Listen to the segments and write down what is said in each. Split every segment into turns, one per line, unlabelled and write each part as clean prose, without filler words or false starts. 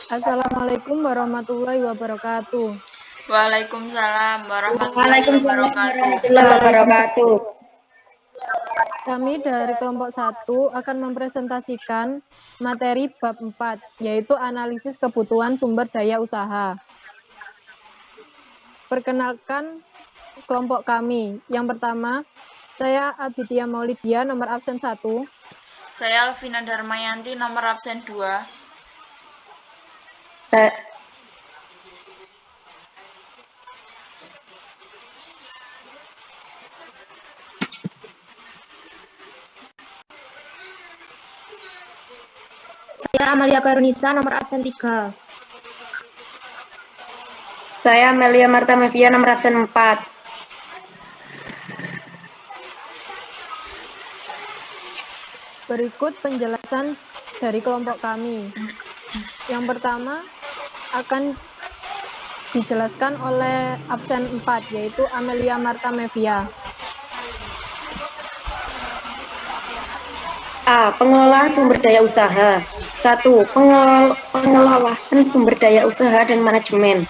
Assalamualaikum warahmatullahi wabarakatuh.
Waalaikumsalam warahmatullahi
Waalaikumsalam
wabarakatuh.
warahmatullahi wabarakatuh.
Kami dari kelompok 1 akan mempresentasikan materi bab 4, yaitu analisis kebutuhan sumber daya usaha. Perkenalkan kelompok kami. Yang pertama, saya Abidya Maulidia, nomor absen 1.
Saya Alvina Darmayanti, nomor absen 2.
Saya Amalia Karunisa, nomor absen 3.
Saya Amelia Marta Mevia, nomor absen 4.
Berikut penjelasan dari kelompok kami. Yang pertama akan dijelaskan oleh absen 4, yaitu Amelia Marta Mevia.
A. Pengelolaan sumber daya usaha. 1. Pengelolaan sumber daya usaha dan manajemen.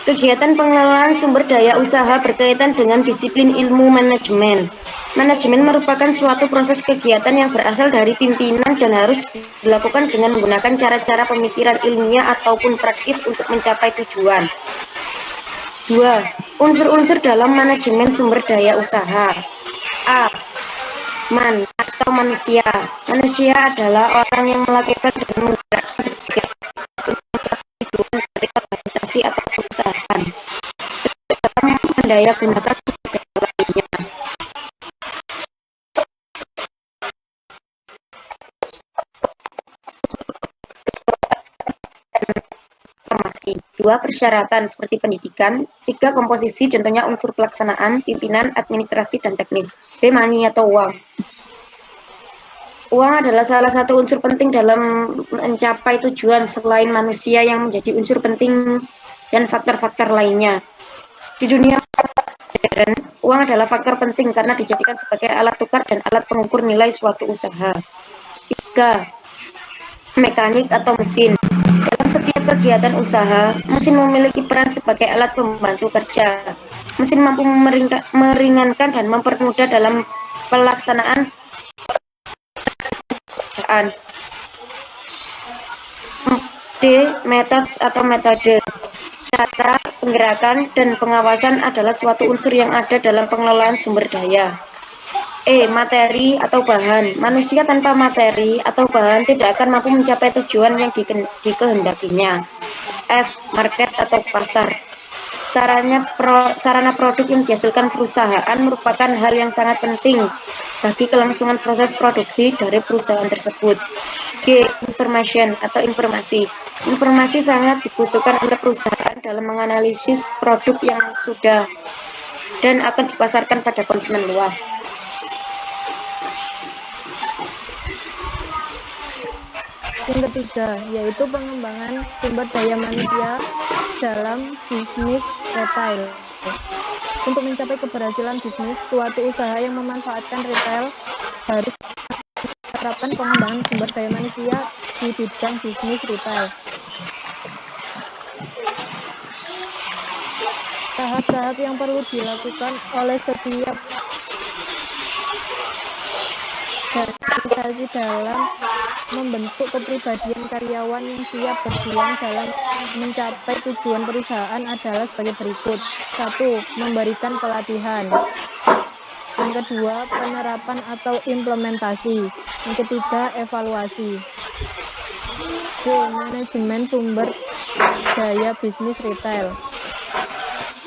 Kegiatan pengelolaan sumber daya usaha berkaitan dengan disiplin ilmu manajemen. Manajemen merupakan suatu proses kegiatan yang berasal dari pimpinan dan harus dilakukan dengan menggunakan cara-cara pemikiran ilmiah ataupun praktis untuk mencapai tujuan. 2. Unsur-unsur dalam manajemen sumber daya usaha. A. Atau manusia. Manusia adalah orang yang melakukan dan menggerakkan berbagai proses untuk mencapai tujuan dari organisasi atau perusahaan. Serta mendaya gunakan sumber daya lainnya. Informasi. 2. Persyaratan seperti pendidikan. 3. Komposisi, contohnya unsur pelaksanaan, pimpinan, administrasi, dan teknis. B. Money atau uang. Uang adalah salah satu unsur penting dalam mencapai tujuan selain manusia yang menjadi unsur penting dan faktor-faktor lainnya. Di dunia modern, uang adalah faktor penting karena dijadikan sebagai alat tukar dan alat pengukur nilai suatu usaha. 3. Mekanik atau mesin. Dalam setiap kegiatan usaha, mesin memiliki peran sebagai alat pembantu kerja. Mesin mampu meringankan dan mempermudah dalam pelaksanaan pekerjaan. D. Metode atau metode. Cara, penggerakan, dan pengawasan adalah suatu unsur yang ada dalam pengelolaan sumber daya. E. Materi atau bahan. Manusia tanpa materi atau bahan tidak akan mampu mencapai tujuan yang dikehendakinya. F. Market atau pasar. Sarana produk yang dihasilkan perusahaan merupakan hal yang sangat penting bagi kelangsungan proses produksi dari perusahaan tersebut. G. Information atau informasi. Informasi sangat dibutuhkan oleh perusahaan dalam menganalisis produk yang sudah dan akan dipasarkan pada konsumen luas.
Yang ketiga, yaitu pengembangan sumber daya manusia dalam bisnis retail. Untuk mencapai keberhasilan bisnis, suatu usaha yang memanfaatkan retail harus menerapkan pengembangan sumber daya manusia di bidang bisnis retail. Tahap-tahap yang perlu dilakukan oleh setiap organisasi dalam membentuk kepribadian karyawan yang siap berjuang dalam mencapai tujuan perusahaan adalah sebagai berikut. 1. Memberikan pelatihan. Yang kedua, penerapan atau implementasi. Yang ketiga, evaluasi. D. Manajemen sumber daya bisnis retail.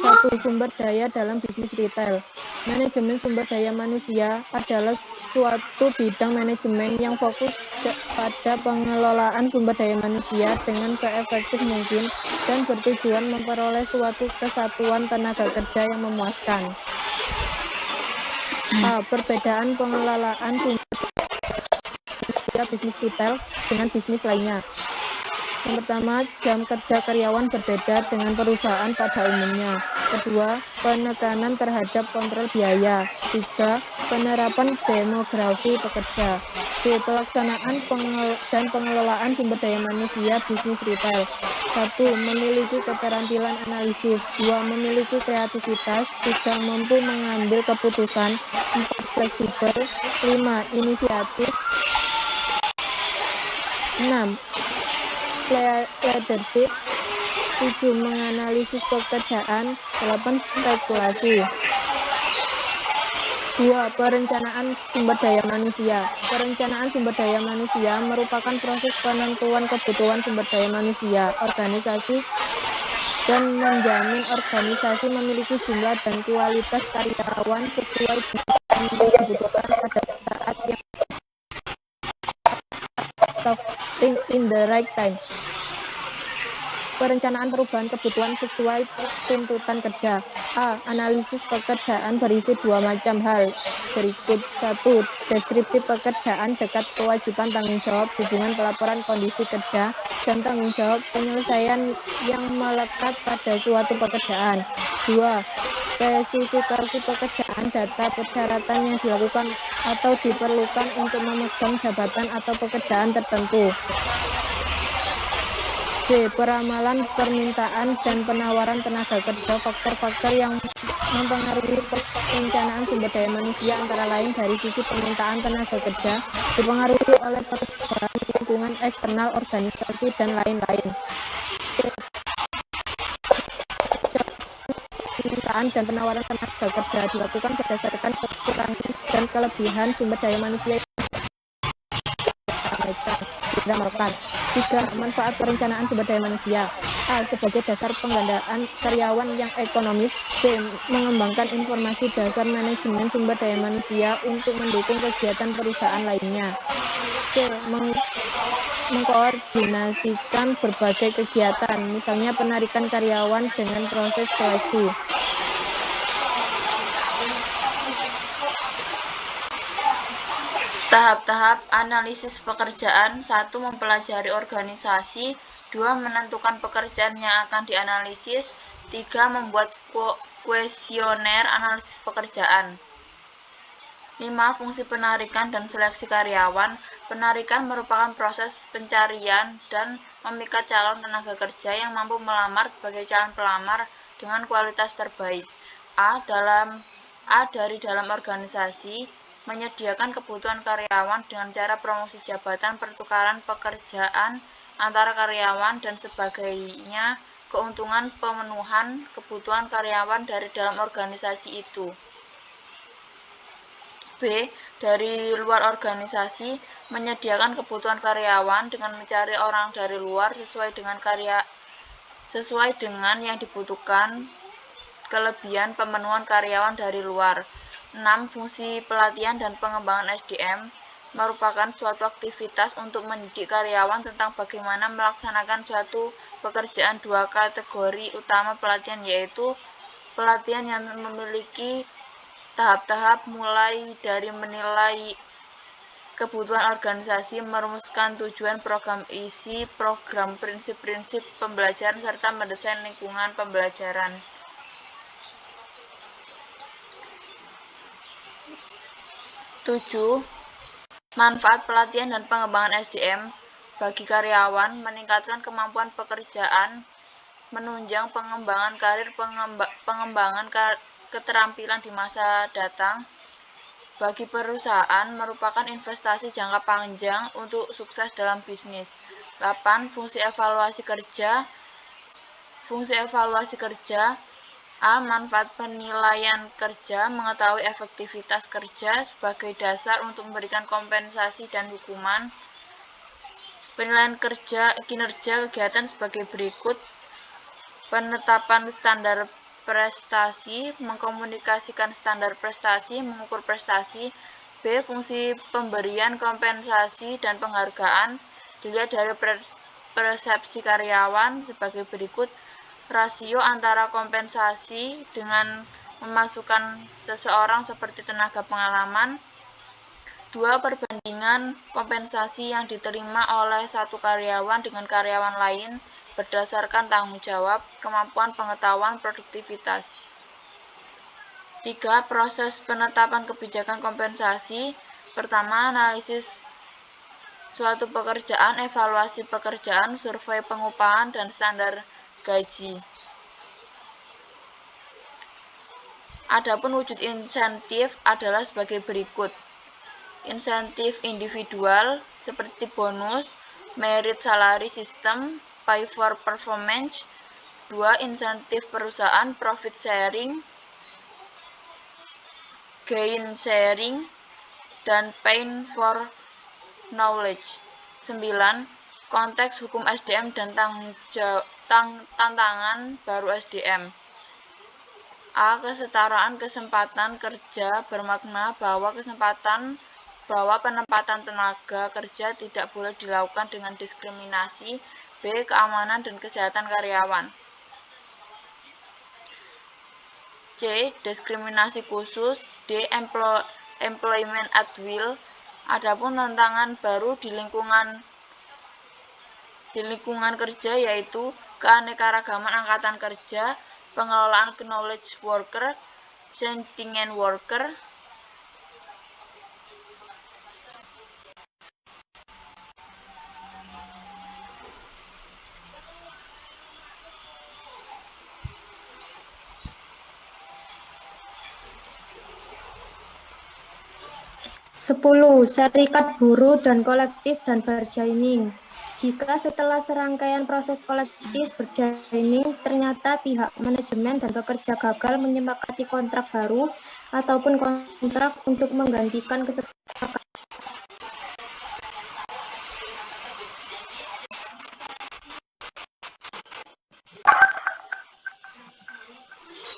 1. Sumber daya dalam bisnis retail. Manajemen sumber daya manusia adalah suatu bidang manajemen yang fokus pada pengelolaan sumber daya manusia dengan seefektif mungkin dan bertujuan memperoleh suatu kesatuan tenaga kerja yang memuaskan. A. Perbedaan pengelolaan sumber daya manusia bisnis retail dengan bisnis lainnya. Yang pertama, jam kerja karyawan berbeda dengan perusahaan pada umumnya. Kedua, penekanan terhadap kontrol biaya. Tiga, penerapan demografi pekerja. B. Pelaksanaan dan pengelolaan sumber daya manusia bisnis retail. 1. Memiliki keterampilan analisis. 2. Memiliki kreativitas. 3. Mampu mengambil keputusan. 4. Fleksibel. 5. Inisiatif. 6. Leadership. 7. Menganalisis pekerjaan. 8. Spekulasi. 2. Perencanaan sumber daya manusia. Perencanaan sumber daya manusia merupakan proses penentuan kebutuhan sumber daya manusia, organisasi, dan menjamin organisasi memiliki jumlah dan kualitas karyawan sesuai dengan yang dibutuhkan pada saat yang starting in the right time. Perencanaan perubahan kebutuhan sesuai tuntutan kerja. A. Analisis pekerjaan berisi dua macam hal berikut. 1. Deskripsi pekerjaan dekat kewajiban tanggung jawab hubungan pelaporan kondisi kerja dan tanggung jawab penyelesaian yang melekat pada suatu pekerjaan. 2. Spesifikasi pekerjaan data persyaratan yang dilakukan atau diperlukan untuk memegang jabatan atau pekerjaan tertentu. B. Peramalan permintaan dan penawaran tenaga kerja. Faktor-faktor yang mempengaruhi perencanaan sumber daya manusia antara lain dari sisi permintaan tenaga kerja, dipengaruhi oleh perubahan lingkungan eksternal organisasi, dan lain-lain. C. Permintaan dan penawaran tenaga kerja dilakukan berdasarkan kekurangan dan kelebihan sumber daya manusia diramalkan. 3. Manfaat perencanaan sumber daya manusia. A. Sebagai dasar penggandaan karyawan yang ekonomis. B. Mengembangkan informasi dasar manajemen sumber daya manusia untuk mendukung kegiatan perusahaan lainnya. C. Mengkoordinasikan berbagai kegiatan, misalnya penarikan karyawan dengan proses seleksi.
Tahap-tahap analisis pekerjaan. 1. Mempelajari organisasi. 2. Menentukan pekerjaan yang akan dianalisis. 3. Membuat kuesioner analisis pekerjaan. 5. Fungsi penarikan dan seleksi karyawan. Penarikan merupakan proses pencarian dan memikat calon tenaga kerja yang mampu melamar sebagai calon pelamar dengan kualitas terbaik. A. Dari dalam organisasi, menyediakan kebutuhan karyawan dengan cara promosi jabatan, pertukaran pekerjaan antara karyawan, dan sebagainya. Keuntungan pemenuhan kebutuhan karyawan dari dalam organisasi itu. B. Dari luar organisasi, menyediakan kebutuhan karyawan dengan mencari orang dari luar sesuai dengan yang dibutuhkan. Kelebihan pemenuhan karyawan dari luar. 6. Fungsi pelatihan dan pengembangan SDM merupakan suatu aktivitas untuk mendidik karyawan tentang bagaimana melaksanakan suatu pekerjaan. 2 kategori utama pelatihan, yaitu pelatihan yang memiliki tahap-tahap mulai dari menilai kebutuhan organisasi, merumuskan tujuan program, isi program, prinsip-prinsip pembelajaran, serta mendesain lingkungan pembelajaran. 7. Manfaat pelatihan dan pengembangan SDM bagi karyawan: meningkatkan kemampuan pekerjaan, menunjang pengembangan karir, pengembangan keterampilan di masa datang. Bagi perusahaan, merupakan investasi jangka panjang untuk sukses dalam bisnis. 8. Fungsi evaluasi kerja. A. Manfaat penilaian kerja, mengetahui efektivitas kerja sebagai dasar untuk memberikan kompensasi dan hukuman. Penilaian kinerja kegiatan sebagai berikut. Penetapan standar prestasi, mengkomunikasikan standar prestasi, mengukur prestasi. B. Fungsi pemberian kompensasi dan penghargaan dilihat dari persepsi karyawan sebagai berikut. Rasio antara kompensasi dengan memasukkan seseorang seperti tenaga pengalaman 2. Perbandingan kompensasi yang diterima oleh satu karyawan dengan karyawan lain berdasarkan tanggung jawab, kemampuan pengetahuan, produktivitas. 3. Proses penetapan kebijakan kompensasi. Pertama, analisis suatu pekerjaan, evaluasi pekerjaan, survei pengupahan, dan standar gaji. Adapun wujud insentif adalah sebagai berikut. Insentif individual seperti bonus, merit salary system, pay for performance. 2. Insentif perusahaan, profit sharing, gain sharing, dan pain for knowledge. 9. Konteks hukum SDM dan tantangan baru SDM. A. Kesetaraan kesempatan kerja bermakna bahwa penempatan tenaga kerja tidak boleh dilakukan dengan diskriminasi. B. Keamanan dan kesehatan karyawan. C. Diskriminasi khusus. D. Employment at will. Adapun tantangan baru di lingkungan kerja yaitu keanekaragaman angkatan kerja, pengelolaan knowledge worker, sentient worker.
Sepuluh, serikat buruh dan kolektif dan bargaining. Jika setelah serangkaian proses kolektif bargaining ternyata pihak manajemen dan pekerja gagal menyepakati kontrak baru ataupun kontrak untuk menggantikan kesepakatan.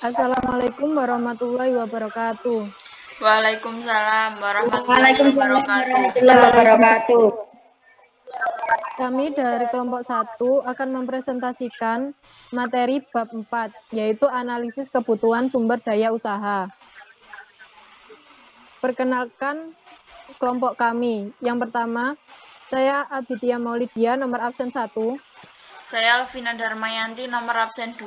Assalamualaikum warahmatullahi wabarakatuh.
Waalaikumsalam warahmatullahi
wabarakatuh.
Kami dari kelompok 1 akan mempresentasikan materi bab 4, yaitu analisis kebutuhan sumber daya usaha. Perkenalkan kelompok kami. Yang pertama, saya Abidya Maulidia, nomor absen 1.
Saya Alvina Darmayanti, nomor absen 2.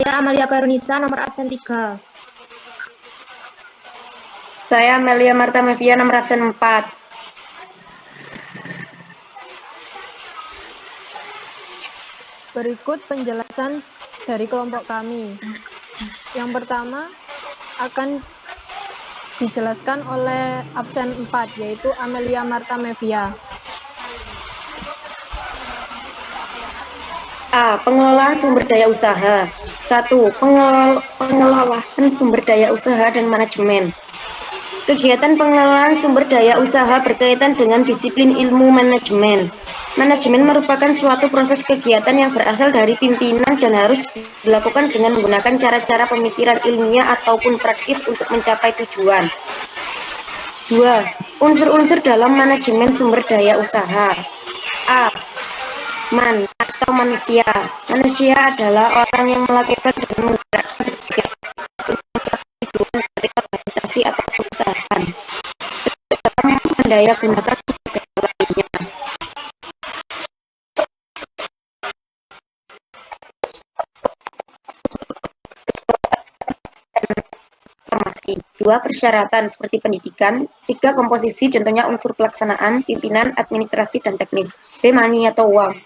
Saya Amalia Perunisa, nomor absen 3.
Saya Amelia Marta Mevia, nomor absen 4.
Berikut penjelasan dari kelompok kami. Yang pertama akan dijelaskan oleh absen 4, yaitu Amelia Marta Mevia.
A. Pengelolaan sumber daya usaha. 1. Pengelolaan sumber daya usaha dan manajemen. Kegiatan pengelolaan sumber daya usaha berkaitan dengan disiplin ilmu manajemen. Manajemen merupakan suatu proses kegiatan yang berasal dari pimpinan dan harus dilakukan dengan menggunakan cara-cara pemikiran ilmiah ataupun praktis untuk mencapai tujuan. 2. Unsur-unsur dalam manajemen sumber daya usaha. A. Man atau manusia. Manusia adalah orang yang melakukan dan menggerakkan berbagai aktivitas untuk mencapai tujuan dari organisasi atau perusahaan dalam mendaya gunakan sumber daya lainnya. Informasi. 2. Persyaratan seperti pendidikan. 3. Komposisi, contohnya unsur pelaksanaan, pimpinan, administrasi, dan teknis. B. Money atau uang.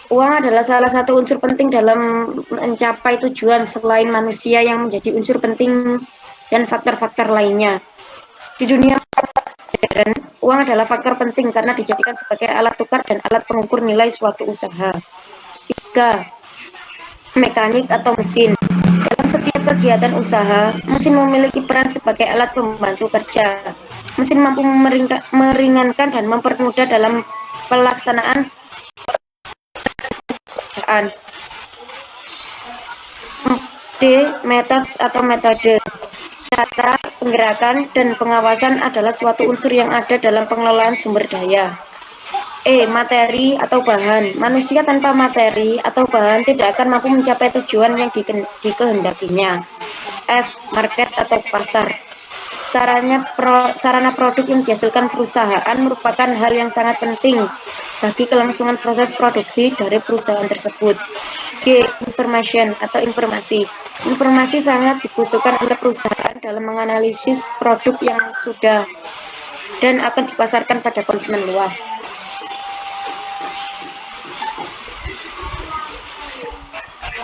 Uang adalah salah satu unsur penting dalam mencapai tujuan selain manusia yang menjadi unsur penting dan faktor-faktor lainnya. Di dunia modern, uang adalah faktor penting karena dijadikan sebagai alat tukar dan alat pengukur nilai suatu usaha. 3. Mekanik atau mesin. Dalam setiap kegiatan usaha, mesin memiliki peran sebagai alat pembantu kerja. Mesin mampu meringankan dan mempermudah dalam pelaksanaan pekerjaan. D. Methods atau metode. cara penggerakan dan pengawasan adalah suatu unsur yang ada dalam pengelolaan sumber daya. Materi atau bahan. Manusia tanpa materi atau bahan tidak akan mampu mencapai tujuan yang dikehendakinya. Market atau pasar. Sarana produk yang dihasilkan perusahaan merupakan hal yang sangat penting bagi kelangsungan proses produksi dari perusahaan tersebut. Information atau informasi. Informasi sangat dibutuhkan oleh perusahaan dalam menganalisis produk yang sudah dan akan dipasarkan pada konsumen luas.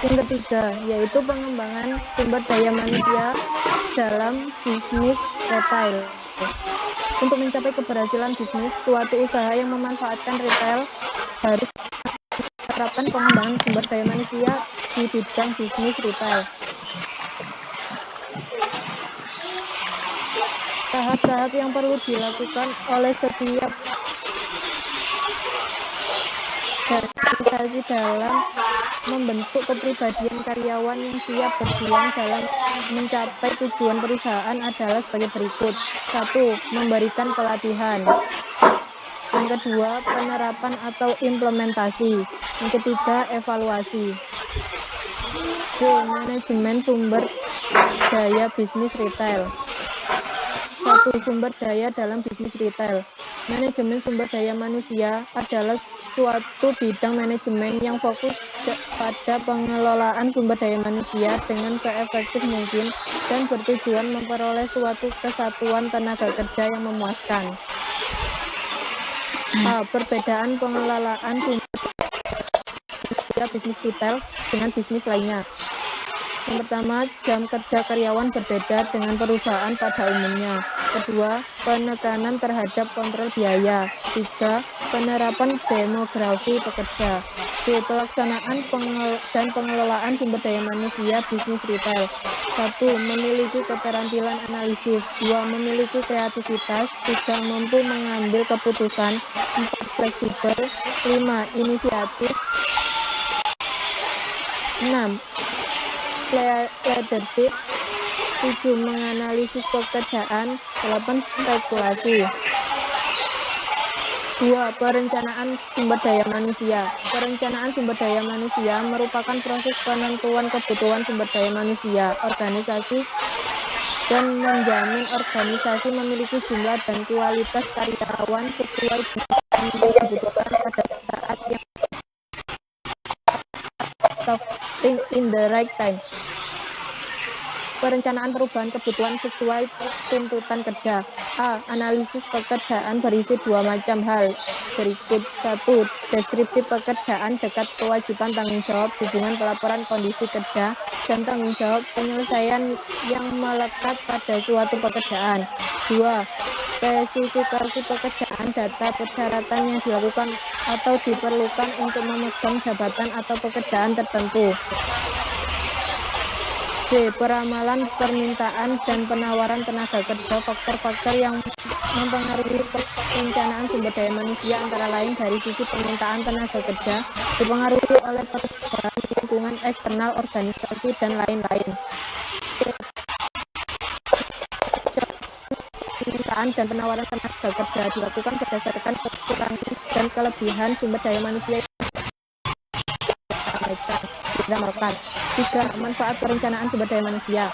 Yang ketiga, yaitu pengembangan sumber daya manusia dalam bisnis retail. Untuk mencapai keberhasilan bisnis, suatu usaha yang memanfaatkan retail harus menerapkan pengembangan sumber daya manusia di bidang bisnis retail. Tahap-tahap yang perlu dilakukan oleh setiap organisasi dalam membentuk kepribadian karyawan yang siap berjuang dalam mencapai tujuan perusahaan adalah sebagai berikut. 1. Memberikan pelatihan. Yang kedua, penerapan atau implementasi. Yang ketiga, evaluasi. Manajemen sumber daya bisnis retail. 1. Sumber daya dalam bisnis retail. Manajemen sumber daya manusia adalah suatu bidang manajemen yang fokus pada pengelolaan sumber daya manusia dengan seefektif mungkin dan bertujuan memperoleh suatu kesatuan tenaga kerja yang memuaskan. Perbedaan pengelolaan sumber daya bisnis retail dengan bisnis lainnya. Yang pertama, jam kerja karyawan berbeda dengan perusahaan pada umumnya. Kedua, penekanan terhadap kontrol biaya. 3. Penerapan demografi pekerja. Pelaksanaan dan pengelolaan sumber daya manusia bisnis retail. 1. Memiliki keterampilan analisis. 2. Memiliki kreativitas. 3. Mampu mengambil keputusan. 4. Fleksibel. 5. Inisiatif. 6. Leadership. 7. Menganalisis pekerjaan. 8. Spekulasi. 2. Perencanaan sumber daya manusia. Perencanaan sumber daya manusia merupakan proses penentuan kebutuhan sumber daya manusia, organisasi, dan menjamin organisasi memiliki jumlah dan kualitas karyawan sesuai dengan yang dibutuhkan pada saat yang atau think in the right time. Perencanaan perubahan kebutuhan sesuai tuntutan kerja. Analisis pekerjaan berisi dua macam hal berikut. 1. Deskripsi pekerjaan dekat kewajiban tanggung jawab hubungan pelaporan kondisi kerja dan tanggung jawab penyelesaian yang melekat pada suatu pekerjaan. 2. Spesifikasi pekerjaan data persyaratan yang dilakukan atau diperlukan untuk memegang jabatan atau pekerjaan tertentu. Peramalan permintaan dan penawaran tenaga kerja. Faktor-faktor yang mempengaruhi perencanaan sumber daya manusia antara lain dari sisi permintaan tenaga kerja, dipengaruhi oleh perubahan lingkungan eksternal organisasi dan lain-lain. Permintaan dan penawaran tenaga kerja dilakukan berdasarkan kekurangan dan kelebihan sumber daya manusia diramalkan. 3. Manfaat perencanaan sumber daya manusia.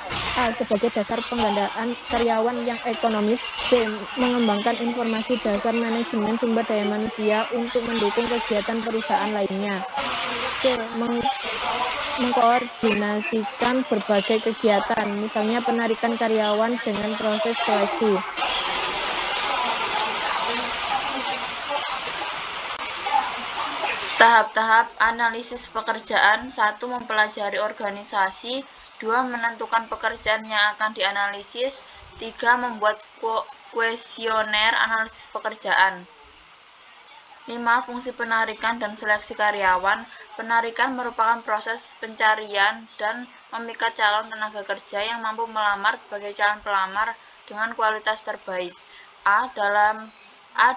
Sebagai dasar penggandaan karyawan yang ekonomis. B. Mengembangkan informasi dasar manajemen sumber daya manusia untuk mendukung kegiatan perusahaan lainnya. C. Mengkoordinasikan berbagai kegiatan, misalnya penarikan karyawan dengan proses seleksi.
Tahap-tahap analisis pekerjaan. 1. Mempelajari organisasi. 2. Menentukan pekerjaan yang akan dianalisis. 3. Membuat kuesioner analisis pekerjaan. 5. Fungsi penarikan dan seleksi karyawan. Penarikan merupakan proses pencarian dan memikat calon tenaga kerja yang mampu melamar sebagai calon pelamar dengan kualitas terbaik.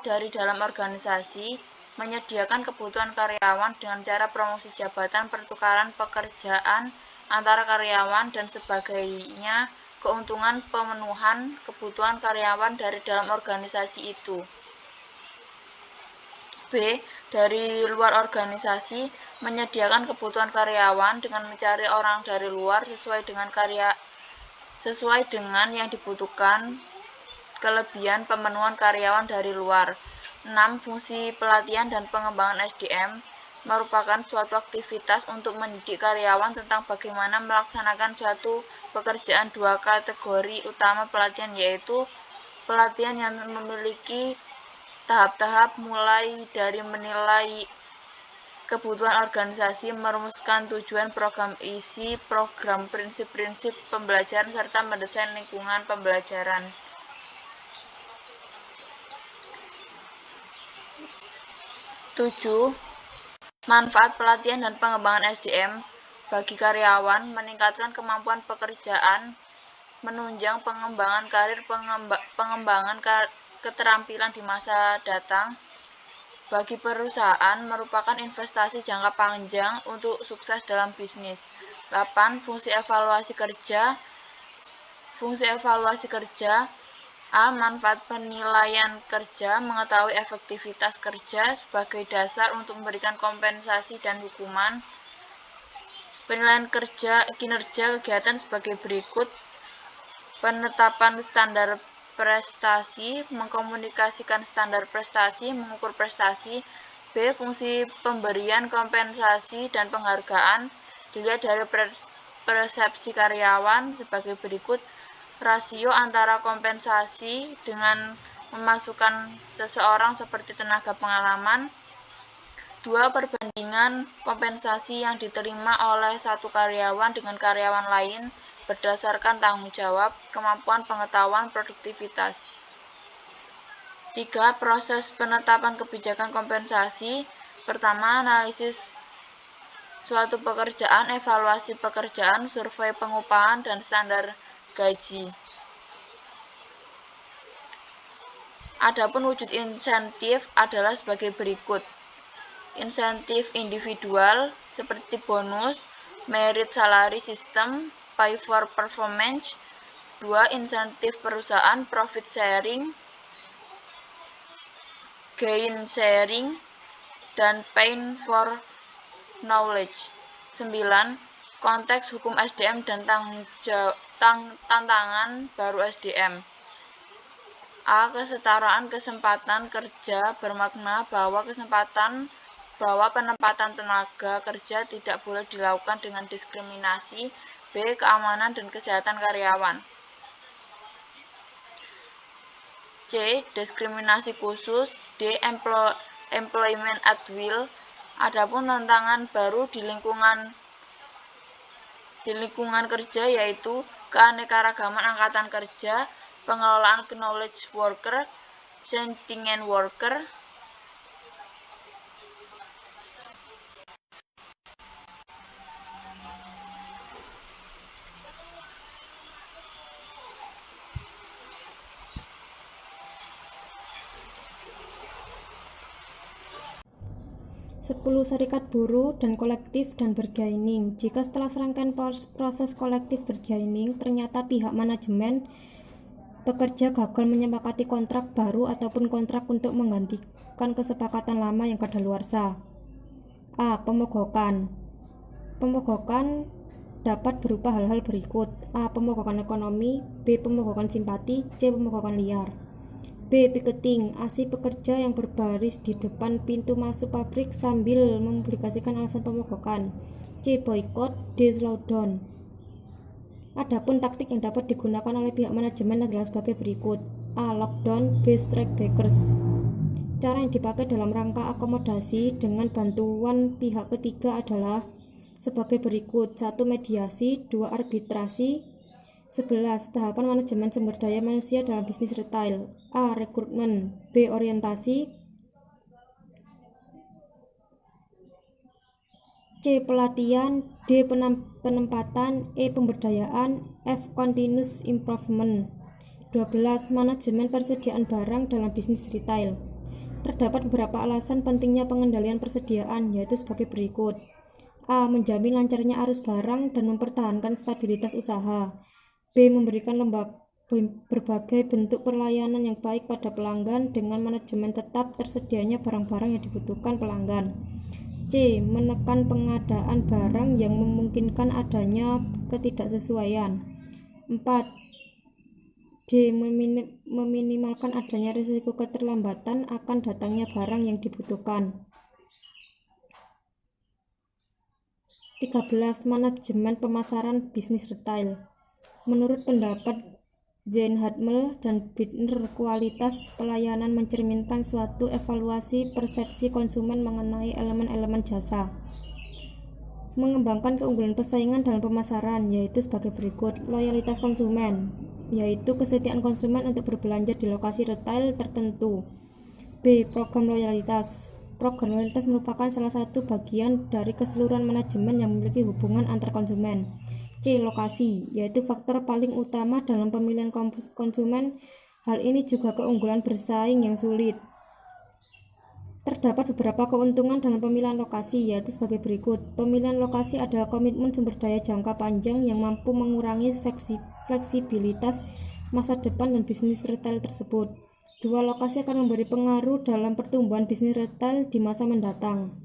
Dari dalam organisasi menyediakan kebutuhan karyawan dengan cara promosi jabatan, pertukaran pekerjaan antara karyawan, dan sebagainya. keuntungan pemenuhan kebutuhan karyawan dari dalam organisasi itu. B. Dari luar organisasi, menyediakan kebutuhan karyawan dengan mencari orang dari luar sesuai dengan yang dibutuhkan, kelebihan pemenuhan karyawan dari luar. 6. Fungsi pelatihan dan pengembangan SDM merupakan suatu aktivitas untuk mendidik karyawan tentang bagaimana melaksanakan suatu pekerjaan. 2 kategori utama pelatihan yaitu pelatihan yang memiliki tahap-tahap mulai dari menilai kebutuhan organisasi, merumuskan tujuan program isi program, prinsip-prinsip pembelajaran, serta mendesain lingkungan pembelajaran. 7. Manfaat pelatihan dan pengembangan SDM bagi karyawan, meningkatkan kemampuan pekerjaan, menunjang pengembangan karir, pengembangan keterampilan di masa datang. Bagi perusahaan, merupakan investasi jangka panjang untuk sukses dalam bisnis. 8. Fungsi evaluasi kerja. Fungsi evaluasi kerja. A. Manfaat penilaian kerja, mengetahui efektivitas kerja sebagai dasar untuk memberikan kompensasi dan hukuman. Penilaian kinerja kegiatan sebagai berikut. Penetapan standar prestasi, mengkomunikasikan standar prestasi, mengukur prestasi. B. Fungsi pemberian kompensasi dan penghargaan dilihat dari persepsi karyawan sebagai berikut. Rasio antara kompensasi dengan memasukkan seseorang seperti tenaga pengalaman. 2. Perbandingan kompensasi yang diterima oleh satu karyawan dengan karyawan lain berdasarkan tanggung jawab, kemampuan, pengetahuan, produktivitas. 3. Proses penetapan kebijakan kompensasi. Pertama, analisis suatu pekerjaan, evaluasi pekerjaan, survei pengupahan, dan standar gaji. Adapun wujud insentif adalah sebagai berikut. Insentif individual seperti bonus, merit salary system, pay for performance. 2. Insentif perusahaan, profit sharing, gain sharing, dan pain for knowledge. 9. Konteks hukum SDM dan tantangan baru SDM. A. Kesetaraan kesempatan kerja bermakna bahwa penempatan tenaga kerja tidak boleh dilakukan dengan diskriminasi. B. Keamanan dan kesehatan karyawan. C. Diskriminasi khusus. D. Employment at will. Adapun tantangan baru di lingkungan kerja yaitu keanekaragaman angkatan kerja, pengelolaan knowledge worker, sentient worker.
Serikat buruh dan kolektif dan bargaining. Jika setelah serangkaian proses kolektif bargaining ternyata pihak manajemen pekerja gagal menyepakati kontrak baru ataupun kontrak untuk menggantikan kesepakatan lama yang kadaluarsa. A. Pemogokan. Pemogokan dapat berupa hal-hal berikut. A. Pemogokan ekonomi. B. Pemogokan simpati. C. Pemogokan liar. B. Piketing, aksi pekerja yang berbaris di depan pintu masuk pabrik sambil mempublikasikan alasan pemogokan. C. Boykot. D. Slowdown. Adapun taktik yang dapat digunakan oleh pihak manajemen adalah sebagai berikut. A. Lockdown. B. Strike breakers. Cara yang dipakai dalam rangka akomodasi dengan bantuan pihak ketiga adalah sebagai berikut. 1. Mediasi. 2. Arbitrasi. 11. Tahapan manajemen sumber daya manusia dalam bisnis retail. A. Rekrutmen. B. Orientasi. C. Pelatihan. D. Penempatan. E. Pemberdayaan. F. Continuous improvement. 12. Manajemen persediaan barang dalam bisnis retail. Terdapat beberapa alasan pentingnya pengendalian persediaan, yaitu sebagai berikut. A. Menjamin lancarnya arus barang dan mempertahankan stabilitas usaha. B. Memberikan berbagai bentuk pelayanan yang baik pada pelanggan dengan manajemen tetap tersedianya barang-barang yang dibutuhkan pelanggan. C. Menekan pengadaan barang yang memungkinkan adanya ketidaksesuaian. 4. D. Meminimalkan adanya risiko keterlambatan akan datangnya barang yang dibutuhkan. 13. Manajemen pemasaran bisnis retail. Menurut pendapat Jane Hartmel dan Bittner, kualitas pelayanan mencerminkan suatu evaluasi persepsi konsumen mengenai elemen-elemen jasa. Mengembangkan keunggulan persaingan dalam pemasaran, yaitu sebagai berikut. Loyalitas konsumen, yaitu kesetiaan konsumen untuk berbelanja di lokasi retail tertentu. B. Program loyalitas. Program loyalitas merupakan salah satu bagian dari keseluruhan manajemen yang memiliki hubungan antar konsumen. C. Lokasi, yaitu faktor paling utama dalam pemilihan konsumen. Hal ini juga keunggulan bersaing yang sulit. Terdapat beberapa keuntungan dalam pemilihan lokasi, yaitu sebagai berikut. Pemilihan lokasi adalah komitmen sumber daya jangka panjang yang mampu mengurangi fleksibilitas masa depan dan bisnis retail tersebut. 2. Lokasi akan memberi pengaruh dalam pertumbuhan bisnis retail di masa mendatang.